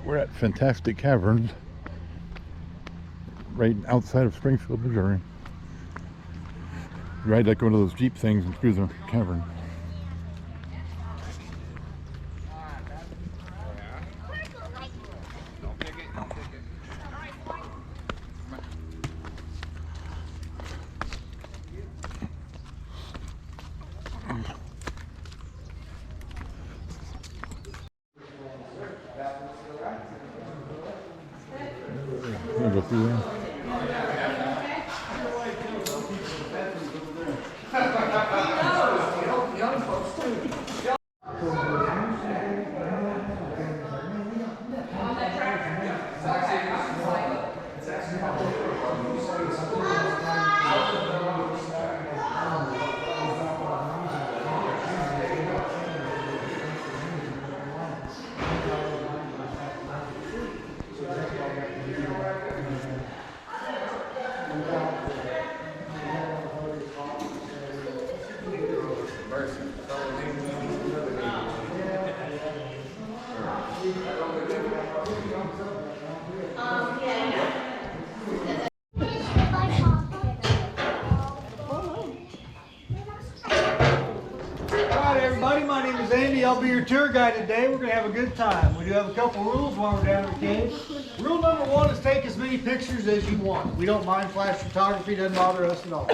We're at Fantastic Caverns, right outside of Springfield, Missouri. You ride like one of those Jeep things and through the cavern. Go through there. My name is Andy. I'll be your tour guide today. We're going to have a good time. We do have a couple rules while we're down in the cave. Rule number one is take as many pictures as you want. We don't mind flash photography. Doesn't bother us at all.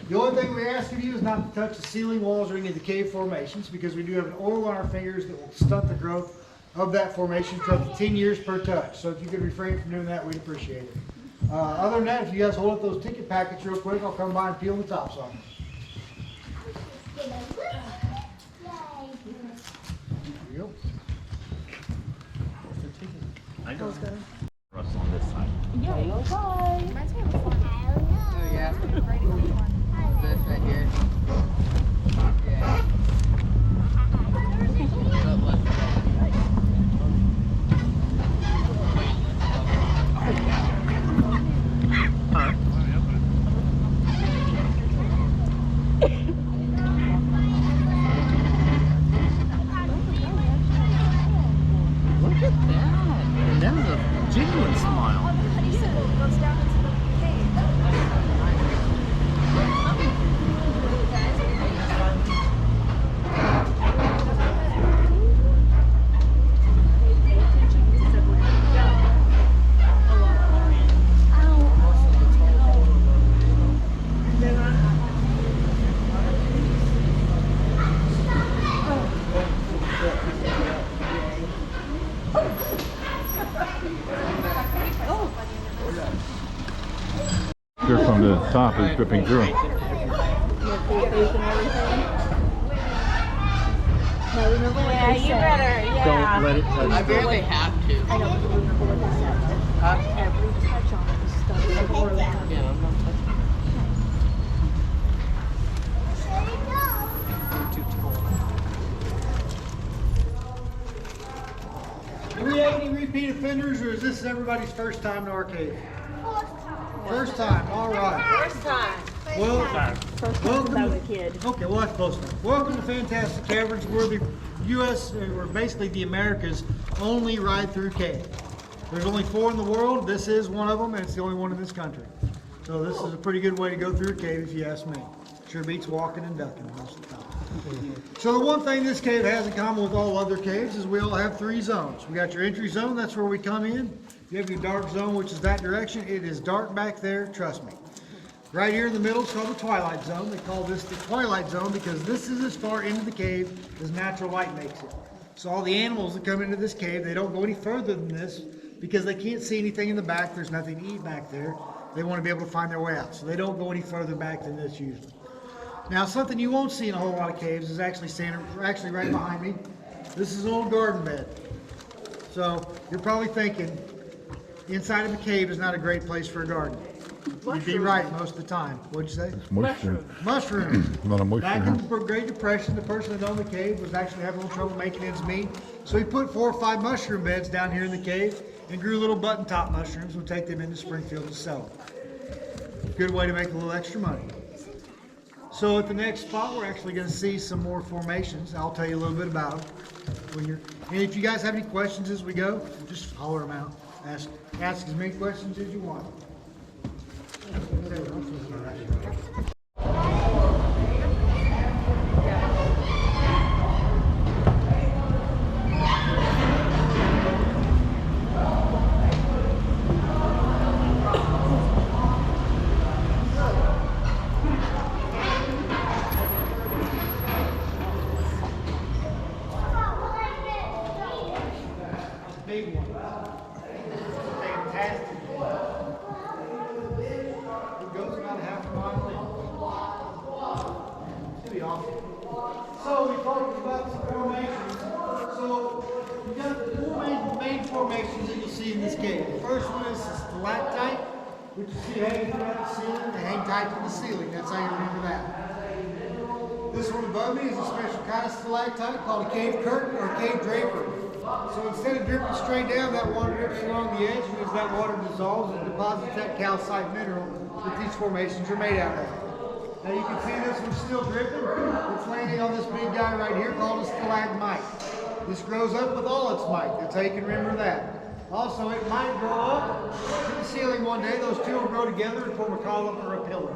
The only thing we ask of you is not to touch the ceiling, walls, or any of the cave formations, because we do have an oil on our fingers that will stunt the growth of that formation for up to 10 years per touch. So if you could refrain from doing that, we'd appreciate it. Other than that, if you guys hold up those ticket packets real quick, I'll come by and peel the tops off. I know. Russell on this side. Yeah, bye. Reminds me of a fun. Oh yeah. This right here. Yeah. Look at that. And that was a genuine smile. Goes down into the cave. Dirt from the top is dripping through. No, remember what Yeah, they you said? better. Yeah. Don't let it touch. I barely have to. I know, but remember what they said? Every touch on it is stuck. Yeah, I'm not touching. Do we have any repeat offenders, or is this everybody's first time to our cave? First time, all right. First time. Well, First time since I was a kid. okay, well that's close enough. Welcome to Fantastic Caverns. We're the U.S., we're basically the America's only ride-through cave. There's only 4 in the world. This is one of them, and it's the only one in this country. So this is a pretty good way to go through a cave, if you ask me. Sure beats walking and ducking most of the time. So the one thing this cave has in common with all other caves is we all have 3 zones. We got your entry zone, that's where we come in. You have your dark zone, which is that direction. It is dark back there, trust me. Right here in the middle is called the twilight zone. They call this the twilight zone because this is as far into the cave as natural light makes it. So all the animals that come into this cave, they don't go any further than this because they can't see anything in the back. There's nothing to eat back there. They want to be able to find their way out. So they don't go any further back than this usually. Now something you won't see in a whole lot of caves is actually right behind me. This is an old garden bed. So you're probably thinking inside of a cave is not a great place for a garden. You'd be right most of the time. What'd you say? It's moisture. Mushrooms. A lot of moisture. Back in the Great Depression, the person that owned the cave was actually having a little trouble making ends meet. So he put 4 or 5 mushroom beds down here in the cave and grew little button top mushrooms and would take them into Springfield to sell them. Good way to make a little extra money. So at the next spot, we're actually going to see some more formations. I'll tell you a little bit about them. And if you guys have any questions as we go, just holler them out. Ask as many questions as you want. Big one. Fantastic. It goes about half a mile in. Should be awesome. So we talked about some formations. So you got four main formations that you'll see in this cave. The first one is stalactite, which you see hanging from the ceiling. They hang tight from the ceiling. That's how you remember that. This one above me is a special kind of stalactite called a cave curtain or cave draper. So instead of dripping straight down, that water drips along the edge, and as that water dissolves, it deposits that calcite mineral that these formations are made out of. Now you can see this one's still dripping. It's landing on this big guy right here called a stalagmite. This grows up with all its might. That's how you can remember that. Also, it might grow up to the ceiling one day. Those two will grow together and form a column or a pillar.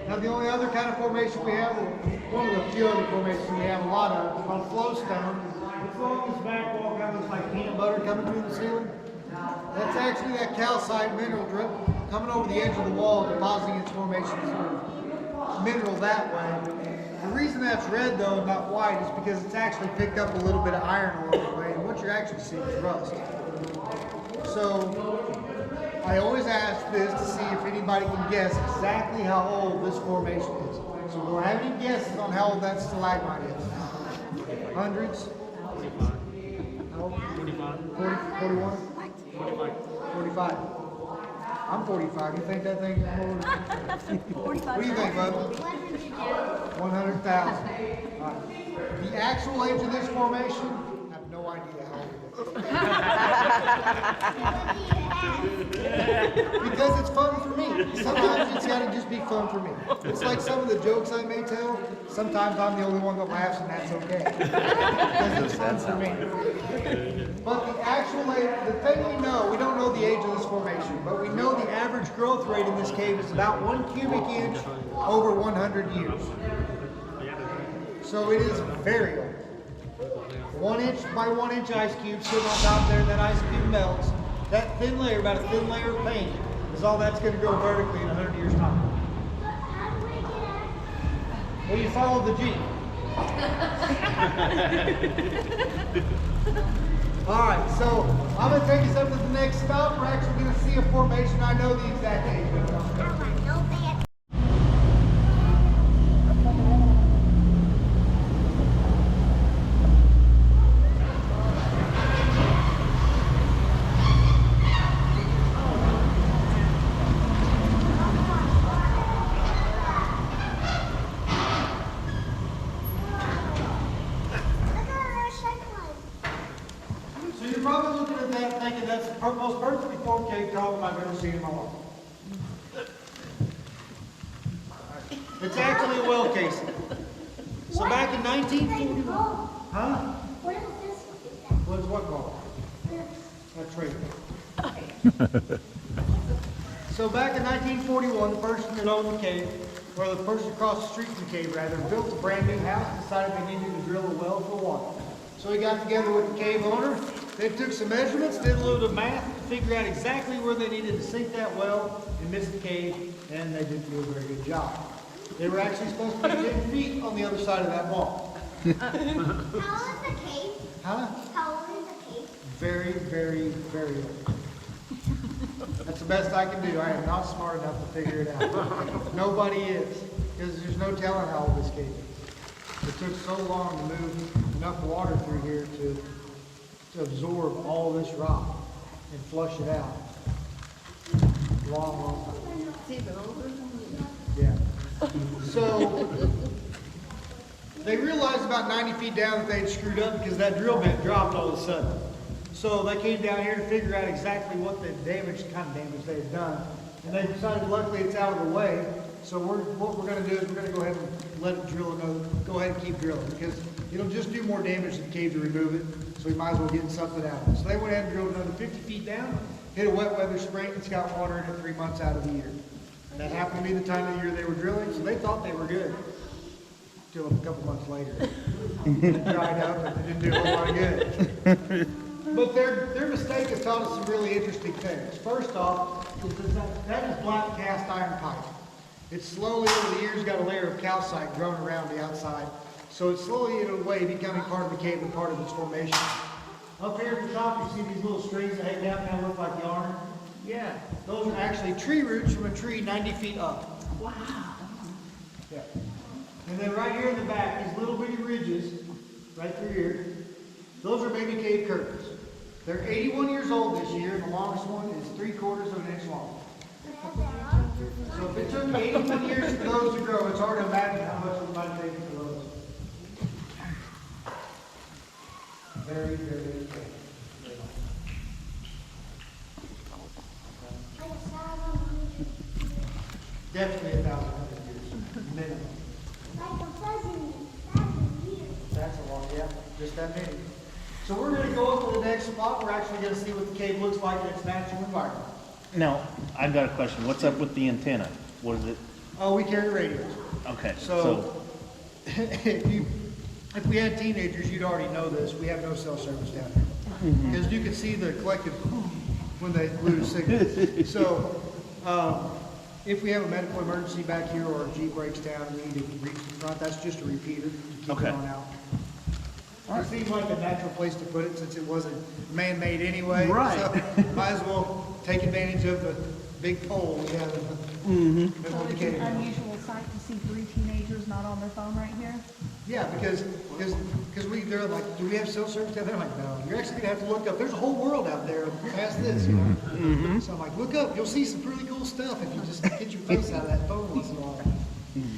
Now the only other kind of formation we have, or one of the few other formations we have a lot of, is called flowstone. It's along this back wall, kind of looks like peanut butter coming through the ceiling. That's actually that calcite mineral drip coming over the edge of the wall, depositing its formations of mineral that way. The reason that's red though and not white is because it's actually picked up a little bit of iron along the way, and what you're actually seeing is rust. So I always ask this to see if anybody can guess exactly how old this formation is. So do I have any guesses on how old that stalagmite is? Hundreds? 40, 41? 45. I'm 45. You think that thing is more? 45. What do you think, bud? 100,000. Right. The actual age of this formation, I have no idea how old it is. Because it's fun for me. Sometimes it's got to just be fun for me. It's like some of the jokes I may tell. Sometimes I'm the only one that laughs, and that's okay. Because it's fun for me. But the actual age, the thing we don't know the age of this formation, but we know the average growth rate in this cave is about 1 cubic inch over 100 years. So it is very old. 1 inch by 1 inch ice cube sitting on top there, that ice cube melts. That thin layer, about a thin layer of paint, is all that's going to grow vertically in 100 years' time. Well, you follow the Jeep. All right, so I'm going to take us up to the next stop. We're actually going to see a formation. I know the exact age of it. So you're probably looking at that thinking that's the most perfectly formed cave column I've ever seen in my life. It's actually a well casing. So back in 1941, huh? What is this? What's what called? A trailer. So back in 1941, the person that owned the cave, or the person across the street from the cave rather, built a brand new house and decided they needed to drill a well for water. So he got together with the cave owner. They took some measurements, did a little bit of math to figure out exactly where they needed to sink that well and miss the cave, and they didn't do a very good job. They were actually supposed to be 10 feet on the other side of that wall. How old is the cave? Huh? How old is the cave? Very, very, very old. That's the best I can do. I am not smart enough to figure it out. Nobody is, because there's no telling how old this cave is. It took so long to move enough water through here to absorb all this rock and flush it out. Long, long time. Yeah. So they realized about 90 feet down that they'd screwed up because that drill bit dropped all of a sudden. So they came down here to figure out exactly what the kind of damage they had done. And they decided, luckily it's out of the way, So what we're gonna do is we're gonna go ahead and let it drill another, go ahead and keep drilling, because it'll just do more damage to the cave to remove it, so we might as well get something out of it. So they went ahead and drilled another 50 feet down, hit a wet weather spring, it's got water in it 3 months out of the year. And that happened to be the time of the year they were drilling, so they thought they were good. Till a couple months later. It dried up and it didn't do a whole lot of good. But their mistake has taught us some really interesting things. First off, that is black cast iron pipe. It's slowly over the years got a layer of calcite growing around the outside. So it's slowly in a way becoming part of the cave and part of its formation. Up here at the top you see these little strings that hang down, kind of look like yarn. Yeah. Those are actually tree roots from a tree 90 feet up. Wow. Yeah. And then right here in the back, these little bitty ridges, right through here, those are baby cave curtains. They're 81 years old this year, and the longest one is 3/4 of an inch long. So if it took 81 years for those to grow, it's hard to imagine how much it might take for those. Very, very good. Definitely 1,000 years, minimum. That's a long, yeah, just that many. So we're going to go up to the next spot. We're actually going to see what the cave looks like in its natural environment. Now, I've got a question. What's up with the antenna? What is it? Oh, we carry radios. Okay. So if we had teenagers, you'd already know this. We have no cell service down here. Because you can see the collective when they lose signal. So if we have a medical emergency back here or a Jeep breaks down and we need to reach the front, that's just a repeater to keep Okay. it on out. It seems like a natural place to put it since it wasn't man-made anyway. Right. So might as well take advantage of the big pole we have in the middle So of the it's cave. an unusual sight to see 3 teenagers not on their phone right here. Yeah, because they're like, do we have cell service down there? I'm like, no, you're actually gonna have to look up. There's a whole world out there past this, you know? So I'm like, look up, you'll see some pretty cool stuff if you just get your face out of that phone once in a while.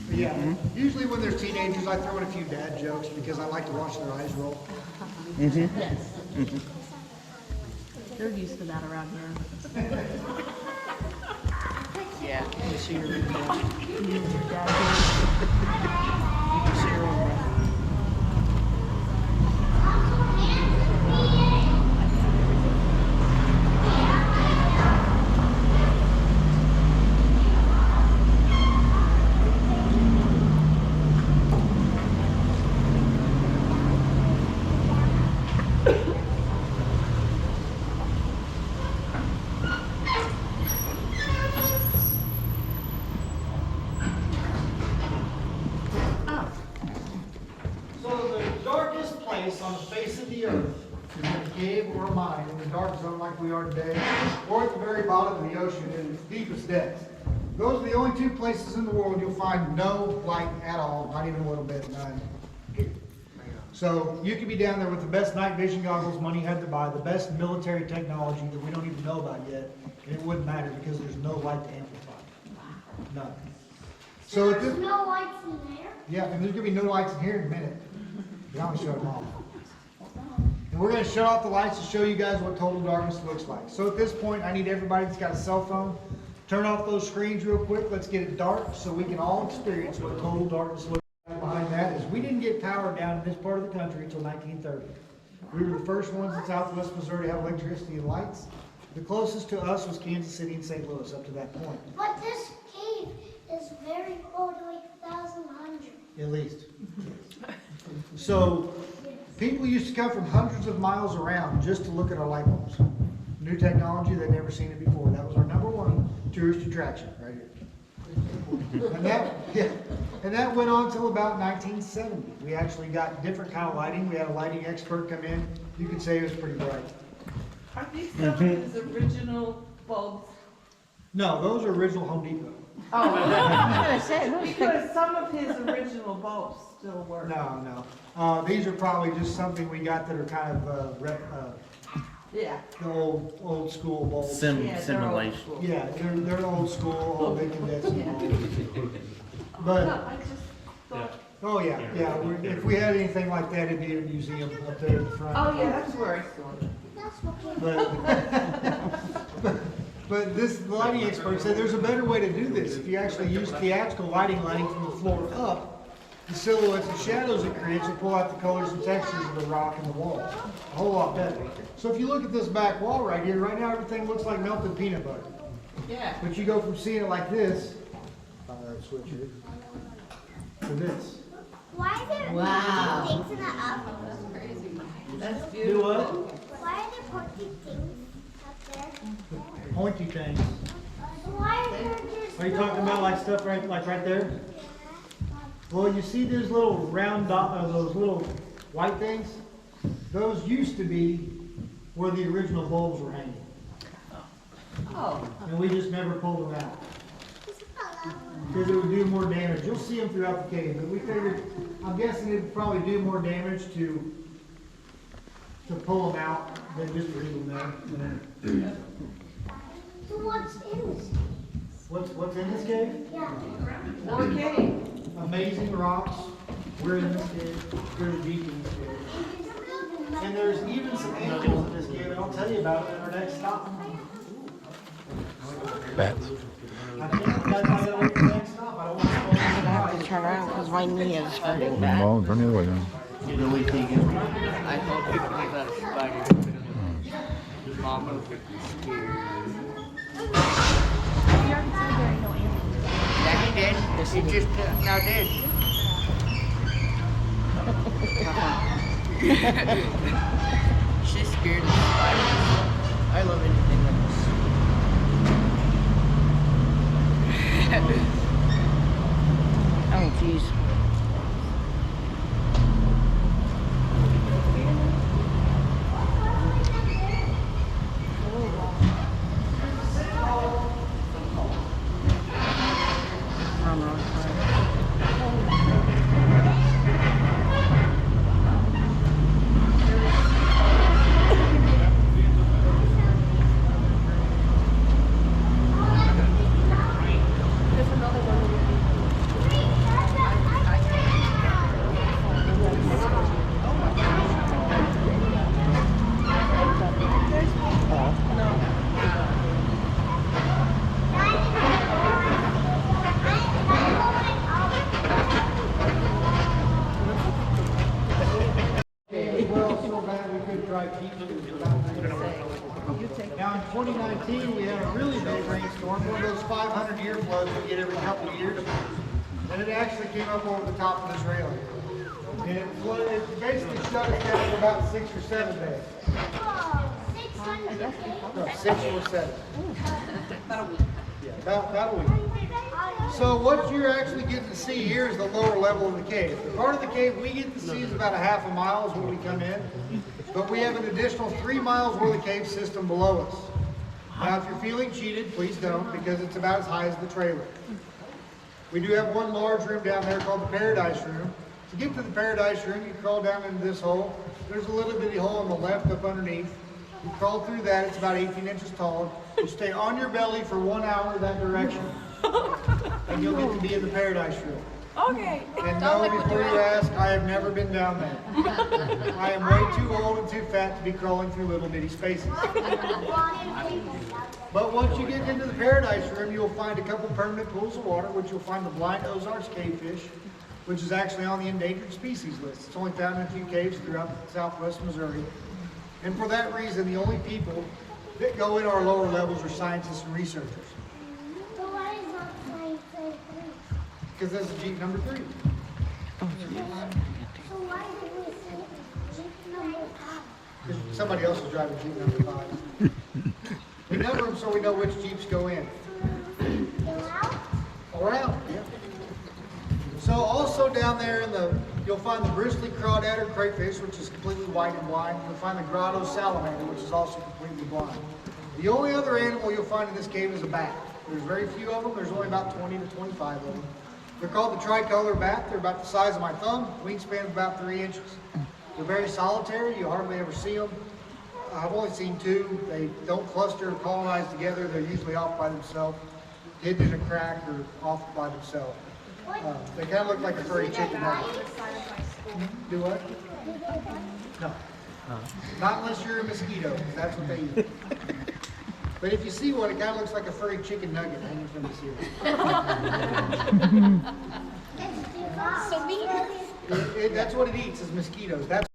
But yeah, usually when there's teenagers, I throw in a few dad jokes because I like to watch their eyes roll. Yes. They're used to that around here. Yeah. You see her in there? You and your dad. You see her in there? So the darkest place on the face of the earth is in a cave or a mine in the dark zone like we are today, or at the very bottom of the ocean in its deepest depths. Those are the only 2 places in the world you'll find no light at all, not even a little bit, none. So you could be down there with the best night vision goggles money had to buy, the best military technology that we don't even know about yet, and it wouldn't matter because there's no light to amplify. None. So at this, There's no lights in there. yeah, and there's gonna be no lights in here in a minute. But I'm gonna shut them off. And we're gonna shut off the lights to show you guys what total darkness looks like. So at this point, I need everybody that's got a cell phone, turn off those screens real quick. Let's get it dark so we can all experience what total darkness looks like. Behind that is we didn't get power down in this part of the country until 1930. We were the first ones in Southwest Missouri to have electricity and lights. The closest to us was Kansas City and St. Louis up to that point, But this cave is very old, like 1,100. at least. So people used to come from hundreds of miles around just to look at our light bulbs. New technology, they'd never seen it before. That was our #1 tourist attraction right here. And that went on till about 1970. We actually got different kind of lighting. We had a lighting expert come in. You could say it was pretty bright. Are these some of his original bulbs? No, those are original Home Depot. Oh, I was gonna say, those things- because some of his original bulbs still work. No. These are probably just something we got that are kind of Yeah. the old school bulbs. Yeah, they're old Simulation. school. Yeah, they're old school, old incandescent Yeah. bulbs. No, But, I just thought, oh yeah, if we had anything like that, it'd be in a museum up there in the front. oh yeah, that's where I saw it. That's what cave. But this lighting expert said there's a better way to do this. If you actually use theatrical lighting from the floor up, the silhouettes and shadows it creates will pull out the colors and textures of the rock and the wall. A whole lot better. So if you look at this back wall right here, right now everything looks like melted peanut butter. Yeah. But you go from seeing it like this, switch here, to this. Why are there Wow. things in the up? That's Do beautiful. what? Why are there pointy things up there? Pointy things. Why are there just Are you talking about like stuff right there? Well, you see those little round those little white things? Those used to be where the original bulbs were hanging. Oh. And we just never pulled them out. Because it would do more damage. You'll see them throughout the cave, but we figured, I'm guessing it would probably do more damage to pull them out than just to leave them there. So what's in this? What's in this cave? Yeah. Okay. Amazing rocks. We're in this cave. There's deep in this cave. And there's even some animals in this cave, and I'll tell you about it in our next stop. Bats. I think that's why I gotta wait for the next stop. I don't want to go I have to turn around because my knee is hurting bad. Well, turn the other way then. I hope you can that spider. Mama would be scared. Yeah, he did. He just now did. She's scared of spiders. I love anything like this. Oh, jeez. Now in 2019, we had a really big rainstorm, one of those 500-year floods we get every couple of years. And it actually came up over the top of this railing. And it flooded, it basically shut us down for about 6 or 7 days. Oh, 600. No, 6 or 7. Yeah, about a week. So what you're actually getting to see here is the lower level of the cave. The part of the cave we get to see is about a half a mile is when we come in. But we have an additional 3 miles worth of cave system below us. Now, if you're feeling cheated, please don't, because it's about as high as the trailer. We do have one large room down there called the Paradise Room. To get to the Paradise Room, you crawl down into this hole. There's a little bitty hole on the left up underneath. You crawl through that, it's about 18 inches tall. You stay on your belly for 1 hour that direction. And you'll get to be in the Paradise Room. Okay. And no, before you ask, I have never been down there. I am way too old and too fat to be crawling through little bitty spaces. But once you get into the Paradise Room, you'll find a couple permanent pools of water, which you'll find the blind Ozarks cavefish, which is actually on the endangered species list. It's only found in a few caves throughout southwest Missouri. And for that reason, the only people that go in our lower levels are scientists and researchers. So why is not science so three? Because that's Jeep number 3. So why did we say Jeep number 5? Because somebody else is driving Jeep number 5. We number them so we know which Jeeps go in. Go out? Or out, yeah. So also down there you'll find the bristly crawdadder crayfish, which is completely white and blind. You'll find the grotto salamander, which is also completely blind. The only other animal you'll find in this cave is a bat. There's very few of them. There's only about 20 to 25 of them. They're called the tricolor bat. They're about the size of my thumb, wingspan of about 3 inches. They're very solitary. You hardly ever see them. I've only seen 2. They don't cluster or colonize together. They're usually off by themselves, hidden in a crack or off by themselves. They kind of look like a furry chicken. Do what? No. Not unless you're a mosquito, because that's what they eat. But if you see one, it kind of looks like a furry chicken nugget hanging from the ceiling. So mean. That's what it eats, is mosquitoes. That's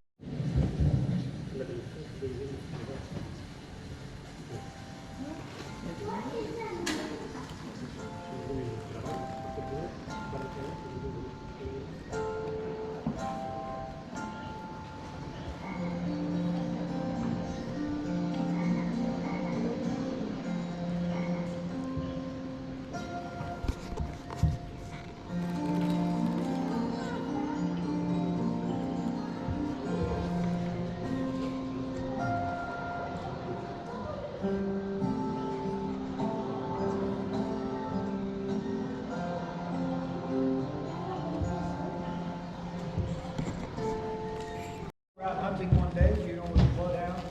out hunting one day, Juno was a bloodhound.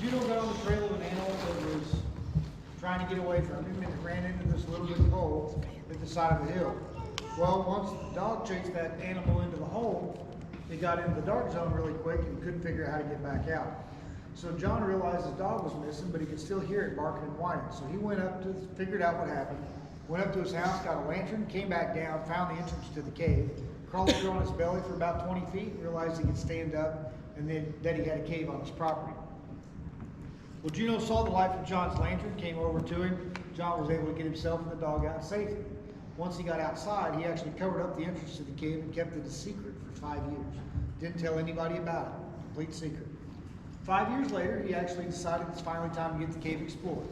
Juno got on the trail of an animal that was trying to get away from him, and it ran into this little bit of hole at the side of the hill. Well, once the dog chased that animal into the hole, it got into the dark zone really quick and couldn't figure out how to get back out. So John realized his dog was missing, but he could still hear it barking and whining. So he went up to, figured out what happened, went up to his house, got a lantern, came back down, found the entrance to the cave, crawled through on his belly for about 20 feet, realized he could stand up, and then that he had a cave on his property. Well, Juno saw the light from John's lantern, came over to him. John was able to get himself and the dog out safely. Once he got outside, he actually covered up the entrance to the cave and kept it a secret for 5 years. Didn't tell anybody about it. Complete secret. 5 years later, he actually decided it's finally time to get the cave explored.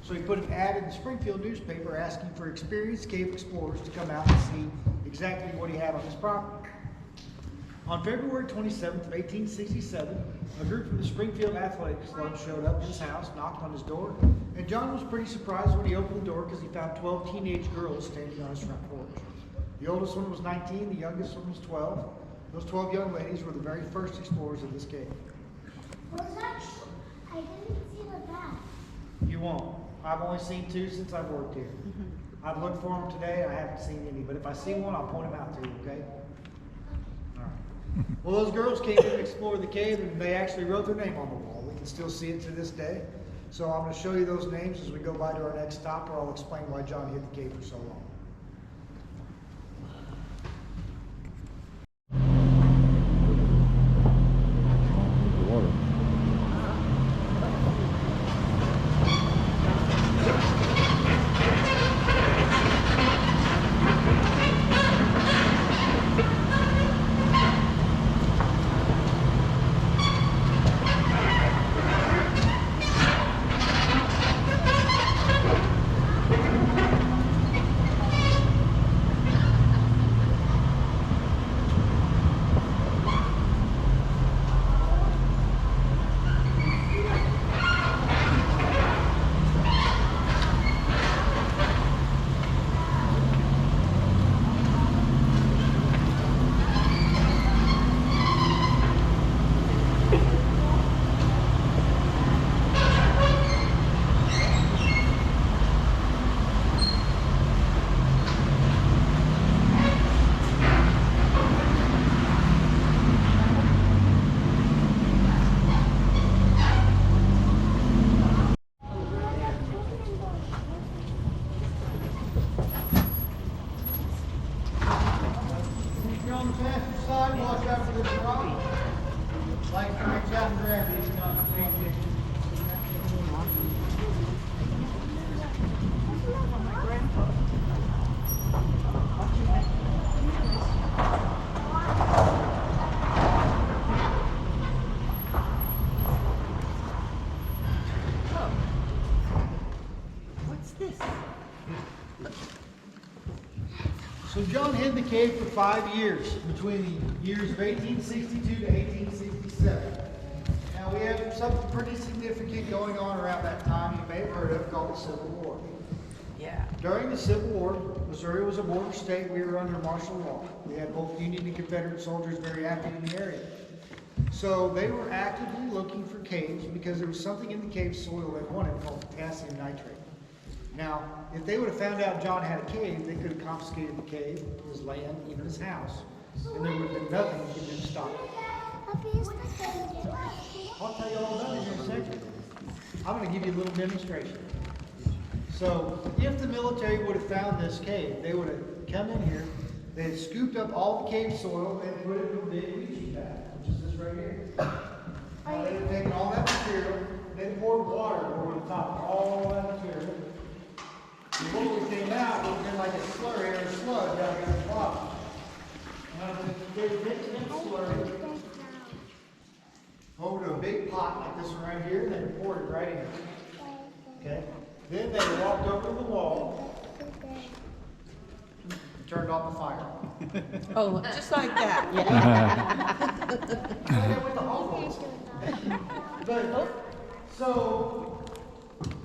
So he put an ad in the Springfield newspaper asking for experienced cave explorers to come out and see exactly what he had on his property. On February 27th of 1867, a group from the Springfield Athletics Club showed up at his house, knocked on his door, and John was pretty surprised when he opened the door because he found 12 teenage girls standing on his front porch. The oldest one was 19, the youngest one was 12. Those 12 young ladies were the very first explorers of this cave. Was that? I didn't see the back. You won't. I've only seen 2 since I've worked here. I've looked for them today, I haven't seen any, but if I see one, I'll point them out to you, okay? All right. Well, those girls came in and explored the cave, and they actually wrote their name on the wall. We can still see it to this day. So I'm going to show you those names as we go by to our next stop, or I'll explain why John hid the cave for so long. The water. If you're on the passenger side, watch out for this rock. Like to reach out and grab it. It's not a big deal. What's this? So John hid the cave for 5 years, between the years of 1862 to 1867. Now we have something pretty significant going on around that time you may have heard of, called the Civil War. Yeah. During the Civil War, Missouri was a border state. We were under martial law. We had both Union and Confederate soldiers very active in the area. So they were actively looking for caves because there was something in the cave soil they wanted called potassium nitrate. Now, if they would have found out John had a cave, they could have confiscated the cave, his land, even his house, and there would have been nothing he could do to stop it. I'll tell you all about it in a second. I'm going to give you a little demonstration. So if the military would have found this cave, they would have come in here, they had scooped up all the cave soil and put it in a big leaching pad, which is this right here. Now they had taken all that material, then poured water over the top of all that material. And what we came out would have been like a slurry or a sludge down here at the bottom. Now they would take that slurry over to a big pot like this one right here, and they poured it right in. Okay? Then they walked over to the wall and turned off the fire. Oh, just like that. With the hose. But, so,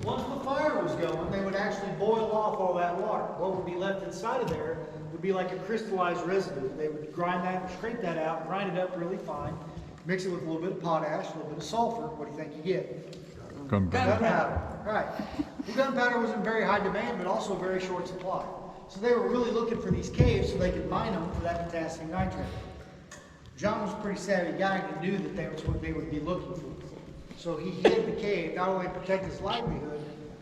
once the fire was going, they would actually boil off all that water. What would be left inside of there would be like a crystallized residue. They would grind that, scrape that out, grind it up really fine, mix it with a little bit of potash, a little bit of sulfur. What do you think you get? Gunpowder. Right. The gunpowder was in very high demand, but also very short supply. So they were really looking for these caves so they could mine them for that potassium nitrate. John was a pretty savvy guy and knew that that's what they would be looking for. So he hid the cave, not only to protect his livelihood,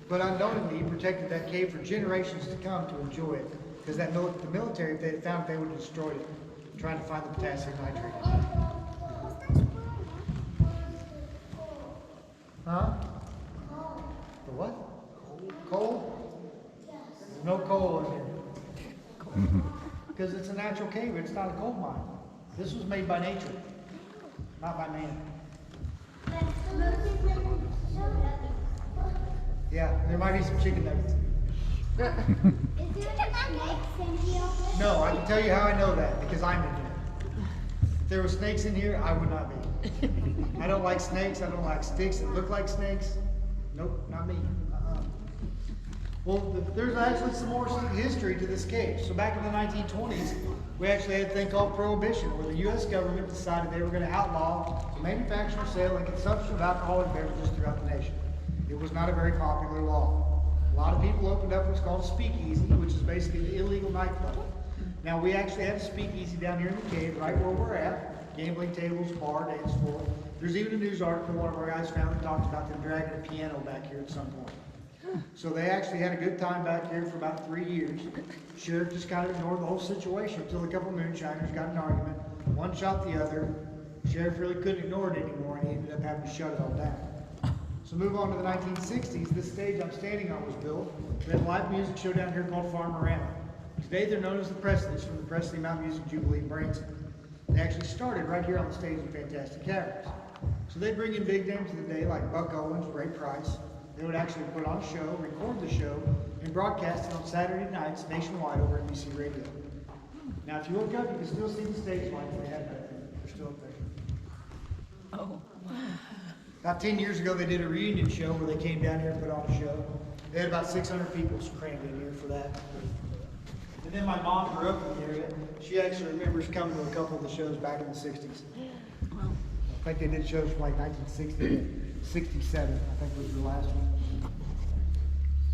but unknowingly he protected that cave for generations to come to enjoy it. Because the military, if they had found it, they would have destroyed it, trying to find the potassium nitrate. Huh? The what? Coal? There's no coal in here. Because it's a natural cave, it's not a coal mine. This was made by nature, not by man. Yeah, there might be some chicken nuggets. Is there snakes in here? No, I can tell you how I know that, because I'm in here. If there were snakes in here, I would not be. I don't like snakes, I don't like sticks that look like snakes. Nope, not me. Well, there's actually some more history to this cave. So back in the 1920s, we actually had a thing called Prohibition, where the U.S. government decided they were going to outlaw the manufacture, sale, and consumption of alcoholic beverages throughout the nation. It was not a very popular law. A lot of people opened up what's called a speakeasy, which is basically the illegal nightclub. Now, we actually have a speakeasy down here in the cave, right where we're at. Gambling tables, bar, dance floor. There's even a news article one of our guys found that talks about them dragging a piano back here at some point. So they actually had a good time back here for about 3 years. Sheriff just kind of ignored the whole situation until a couple of moonshiners got in an argument. One shot the other. Sheriff really couldn't ignore it anymore, and he ended up having to shut it all down. So move on to the 1960s. This stage I'm standing on was built. We had a live music show down here called Farmerama. Today they're known as the Presleys from the Presley Mountain Music Jubilee in Branson. They actually started right here on the stage in Fantastic Caverns. So they bring in big names of the day like Buck Owens, Ray Price. They would actually put on a show, record the show, and broadcast it on Saturday nights nationwide over NBC Radio. Now, if you look up, you can still see the stage lights they had back there. They're still up there. Oh, wow. About 10 years ago, they did a reunion show where they came down here and put on a show. They had about 600 people crammed in here for that. And then my mom grew up in the area. She actually remembers coming to a couple of the shows back in the 60s. I think they did shows from like 1960 to 67, I think was the last one.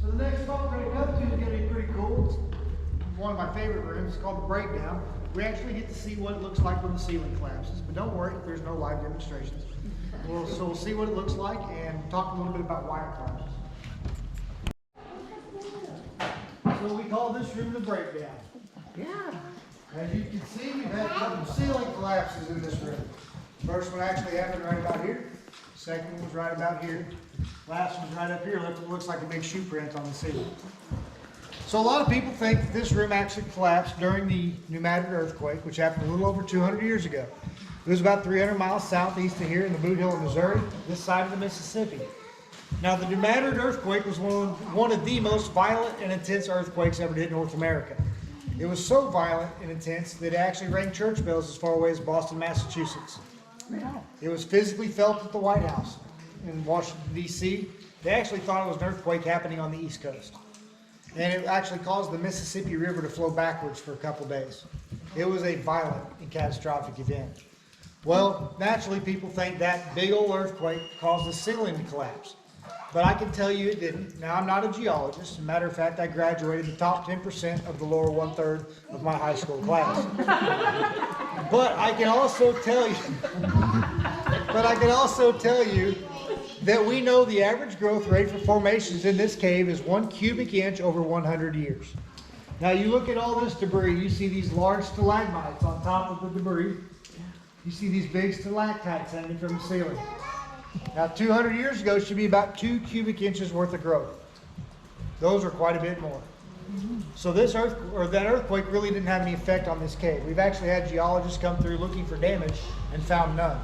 So the next spot we're going to come to is going to be pretty cool. It's one of my favorite rooms. It's called the Breakdown. We actually get to see what it looks like when the ceiling collapses. But don't worry, there's no live demonstrations. So we'll see what it looks like and talk a little bit about why it collapses. So we call this room the Breakdown. Yeah. As you can see, we've had a couple ceiling collapses in this room. First one actually happened right about here. Second one was right about here. Last one's right up here. Looks like a big shoe print on the ceiling. So a lot of people think that this room actually collapsed during the New Madrid earthquake, which happened a little over 200 years ago. It was about 300 miles southeast of here in the Boot Hill of Missouri, this side of the Mississippi. Now, the New Madrid earthquake was one of the most violent and intense earthquakes ever to hit North America. It was so violent and intense that it actually rang church bells as far away as Boston, Massachusetts. It was physically felt at the White House in Washington, D.C. They actually thought it was an earthquake happening on the East Coast. And it actually caused the Mississippi River to flow backwards for a couple days. It was a violent and catastrophic event. Well, naturally, people think that big old earthquake caused the ceiling to collapse. But I can tell you it didn't. Now, I'm not a geologist. As a matter of fact, I graduated the top 10% of the lower 1/3 of my high school class. But I can also tell you that we know the average growth rate for formations in this cave is 1 cubic inch over 100 years. Now you look at all this debris, you see these large stalagmites on top of the debris. You see these big stalactites hanging from the ceiling. Now 200 years ago should be about 2 cubic inches worth of growth. Those are quite a bit more. So that earthquake really didn't have any effect on this cave. We've actually had geologists come through looking for damage and found none.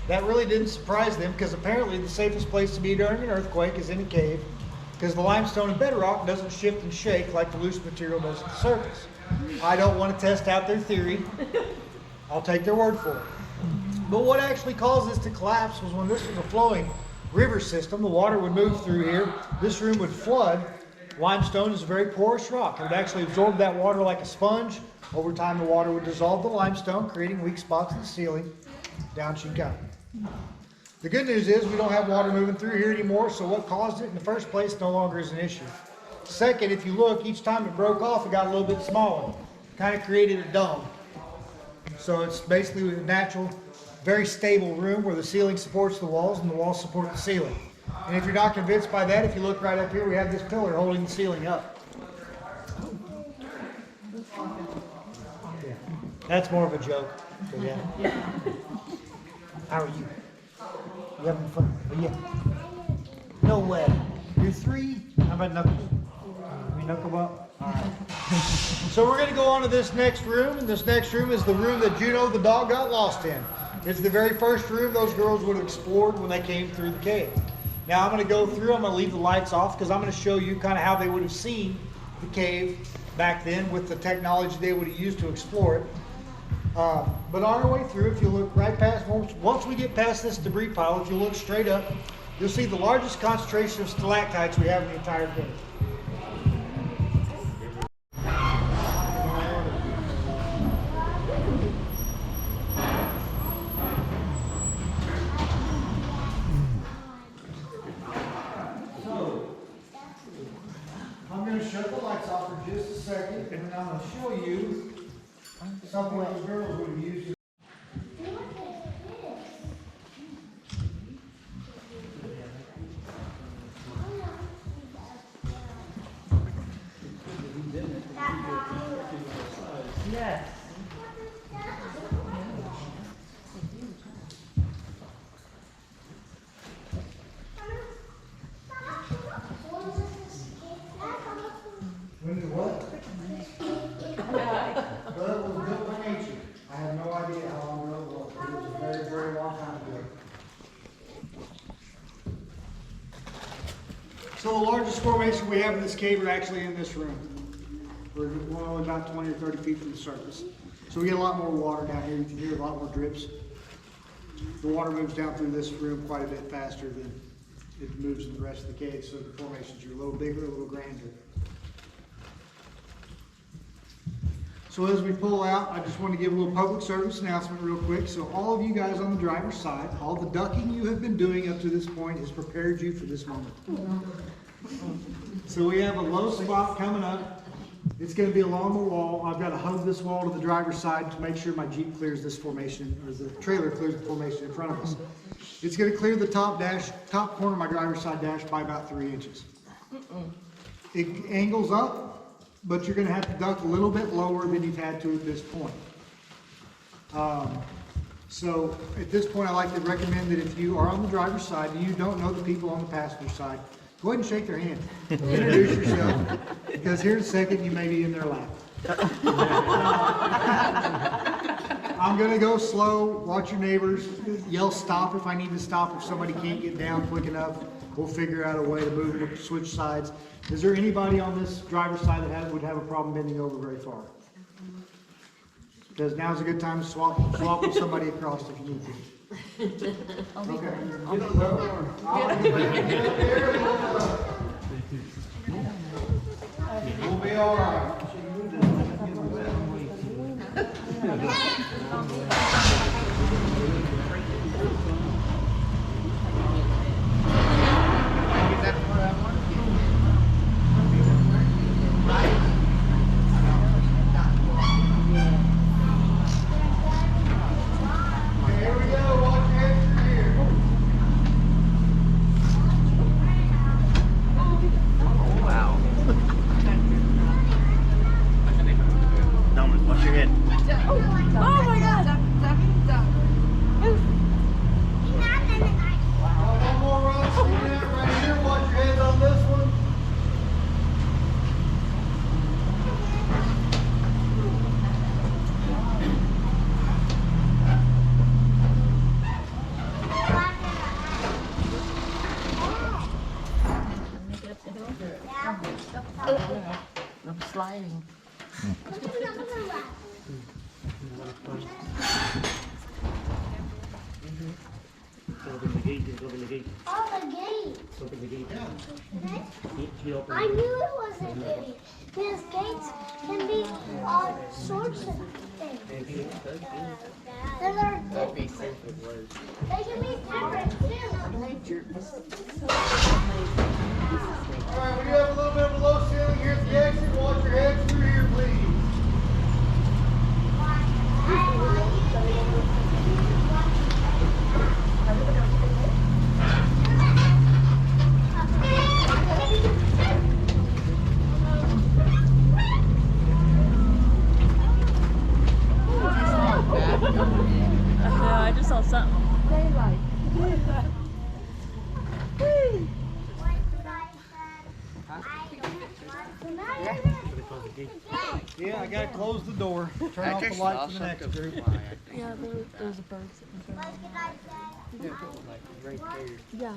That really didn't surprise them because apparently the safest place to be during an earthquake is in a cave because the limestone and bedrock doesn't shift and shake like the loose material does at the surface. I don't want to test out their theory. I'll take their word for it. But what actually caused this to collapse was when this was a flowing river system, the water would move through here, this room would flood. Limestone is a very porous rock. It would actually absorb that water like a sponge. Over time the water would dissolve the limestone, creating weak spots in the ceiling. Down she'd come. The good news is we don't have water moving through here anymore, so what caused it in the first place no longer is an issue. Second, if you look, each time it broke off, it got a little bit smaller. Kind of created a dome. So it's basically a natural, very stable room where the ceiling supports the walls and the walls support the ceiling. And if you're not convinced by that, if you look right up here, we have this pillar holding the ceiling up. Yeah. That's more of a joke. So yeah. How are you? You having fun? Oh, yeah. No way. You're 3? How about knuckles? You knuckleball? Alright. So we're going to go on to this next room, and this next room is the room that Juno the dog got lost in. It's the very first room those girls would have explored when they came through the cave. Now I'm going to go through, I'm going to leave the lights off because I'm going to show you kind of how they would have seen the cave back then with the technology they would have used to explore it. But on our way through, if you look right past, once we get past this debris pile, if you look straight up, you'll see the largest concentration of stalactites we have in the entire cave. I'm going to shut the lights off for just a second, and then I'm going to show you something that the girls would have used. Yes. When did what? Well, it was built by nature. I have no idea how long ago it was. It was a very, very long time ago. So the largest formation we have in this cave are actually in this room. We're only about 20 or 30 feet from the surface. So we get a lot more water down here. You can hear a lot more drips. The water moves down through this room quite a bit faster than it moves in the rest of the cave. So the formations are a little bigger, a little grander. So as we pull out, I just want to give a little public service announcement real quick. So all of you guys on the driver's side, all the ducking you have been doing up to this point has prepared you for this moment. So we have a low spot coming up. It's going to be along the wall. I've got to hug this wall to the driver's side to make sure my Jeep clears this formation, or the trailer clears the formation in front of us. It's going to clear the top corner of my driver's side dash by about 3 inches. It angles up, but you're going to have to duck a little bit lower than you've had to at this point. So at this point, I like to recommend that if you are on the driver's side and you don't know the people on the passenger side, go ahead and shake their hand. Introduce yourself, because here in a second you may be in their lap. I'm going to go slow. Watch your neighbors. Yell stop if I need to stop. If somebody can't get down quick enough, we'll figure out a way to move it, switch sides. Is there anybody on this driver's side that would have a problem bending over very far? Because now's a good time to swap with somebody across if you need to. Okay. We'll be all right. I'm sliding. Open the gate. I knew it was a gate. Because gates can be all sorts of things. They can be different too. All right, we do have a little bit of a low ceiling here at the exit. Watch your heads through here, please. I just saw something. Yeah, I gotta close the door. Turn off the light for the next group. Yeah, there's a bird sitting there. Yeah,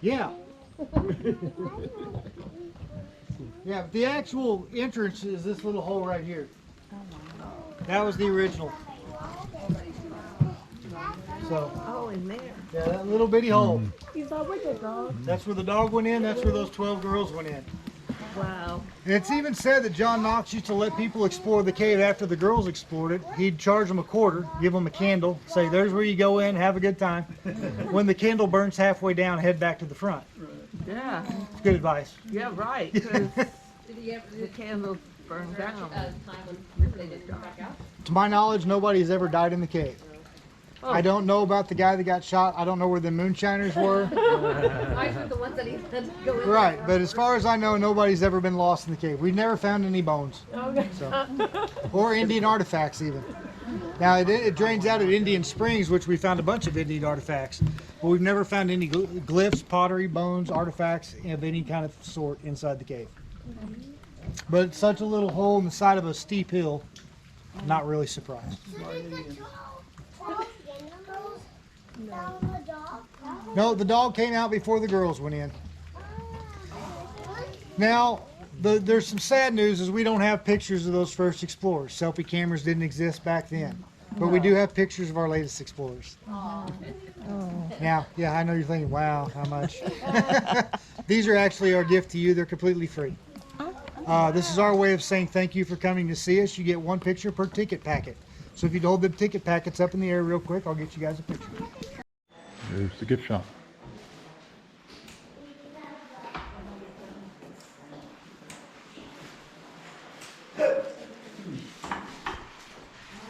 Yeah. Yeah, but the actual entrance is this little hole right here. That was the original. So, Oh, in there. yeah, that little bitty hole. He's all with the dog. That's where the dog went in. That's where those 12 girls went in. Wow. And it's even said that John Knox used to let people explore the cave after the girls explored it. He'd charge them a quarter, give them a candle, say, there's where you go in, have a good time. When the candle burns halfway down, head back to the front. Yeah, It's good advice. yeah, right. 'Cause the candles burn down. To my knowledge, nobody's ever died in the cave. I don't know about the guy that got shot. I don't know where the moonshiners were. Ours were the ones that he had to go in. Right, but as far as I know, nobody's ever been lost in the cave. We've never found any bones. So, or Indian artifacts even. Now it drains out at Indian Springs, which we found a bunch of Indian artifacts, but we've never found any glyphs, pottery, bones, artifacts of any kind of sort inside the cave. But it's such a little hole in the side of a steep hill, not really surprised. No, the dog came out before the girls went in. Now, there's some sad news is we don't have pictures of those first explorers. Selfie cameras didn't exist back then. But we do have pictures of our latest explorers. Now, yeah, I know you're thinking, wow, how much? These are actually our gift to you. They're completely free. This is our way of saying thank you for coming to see us. You get one picture per ticket packet. So if you'd hold the ticket packets up in the air real quick, I'll get you guys a picture. There's the gift shop.